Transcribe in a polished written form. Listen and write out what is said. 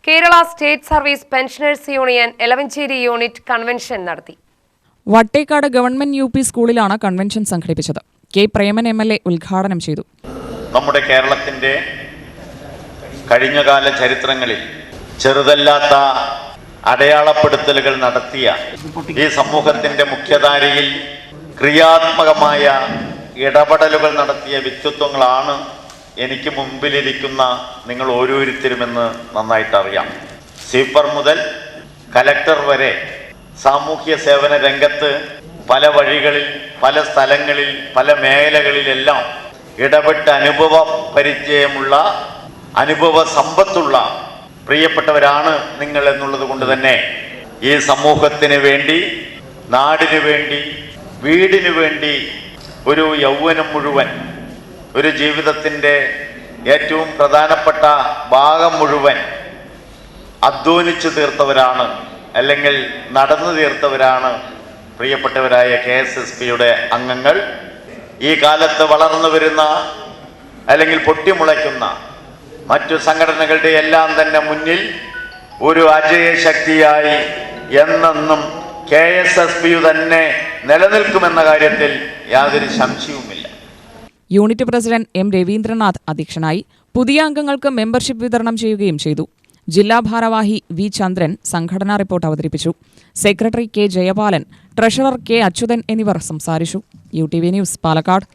Kerala state service pensioners union Elavanchery unit convention നടത്തി. Vattekkad government UP. സ്കൂളിലാണ് convention സംഘടിപ്പിച്ചത്. K Preman MLA. ഉദ്ഘാടനം ചെയ്തു. നമ്മുടെ കേരളത്തിന്റെ കഴിഞ്ഞകാല ചരിത്രങ്ങളിൽ ചെറുതല്ലാത്ത അടയാളപ്പെടുത്തലുകൾ നടത്തിയ ഈ സമൂഹത്തിന്റെ മുഖ്യധാരയിൽ ക്രിയാത്മകമായ ഇടപെടലുകൾ നടത്തിയ വ്യക്തിത്വങ്ങളാണ് എനിക്ക് മുമ്പിലിരിക്കുന്ന നിങ്ങൾ ഓരോരുത്തരുമെന്ന് നന്നായിട്ട് അറിയാം. സ്വീപ്പർ മുതൽ കലക്ടർ വരെ സാമൂഹ്യ സേവന രംഗത്ത് പല വഴികളിൽ, പല സ്ഥലങ്ങളിൽ, പല മേഖലകളിലെല്ലാം ഇടപെട്ട് അനുഭവ പരിചയമുള്ള, അനുഭവ സമ്പത്തുള്ള പ്രിയപ്പെട്ടവരാണ് നിങ്ങൾ എന്നുള്ളത് കൊണ്ട് തന്നെ ഈ സമൂഹത്തിന് വേണ്ടി, നാടിനു വേണ്ടി, വീടിനു വേണ്ടി ഒരു യൗവനം മുഴുവൻ, ഒരു ജീവിതത്തിൻ്റെ ഏറ്റവും പ്രധാനപ്പെട്ട ഭാഗം മുഴുവൻ അധ്വാനിച്ചു തീർത്തവരാണ്, അല്ലെങ്കിൽ നടന്നു തീർത്തവരാണ് പ്രിയപ്പെട്ടവരായ KSSB-യുടെ അംഗങ്ങൾ. ഈ കാലത്ത് വളർന്നു വരുന്ന അല്ലെങ്കിൽ പൊട്ടിമുളയ്ക്കുന്ന മറ്റു സംഘടനകളുടെ എല്ലാം തന്നെ മുന്നിൽ ഒരു അജയശക്തിയായി എന്നെന്നും KSSB തന്നെ നിലനിൽക്കുമെന്ന കാര്യത്തിൽ യാതൊരു സംശയവുമില്ല. Unit president M. രവീന്ദ്രനാഥ് അധ്യക്ഷനായി. പുതിയ അംഗങ്ങൾക്ക് മെമ്പർഷിപ്പ് വിതരണം ചെയ്യുകയും ചെയ്തു. ജില്ലാ ഭാരവാഹി വി. ചന്ദ്രൻ സംഘടനാ റിപ്പോർട്ട് അവതരിപ്പിച്ചു. Secretary K. Jayapalan, treasurer K. Achuthan എന്നിവർ സംസാരിച്ചു. UTV news, Palakkad.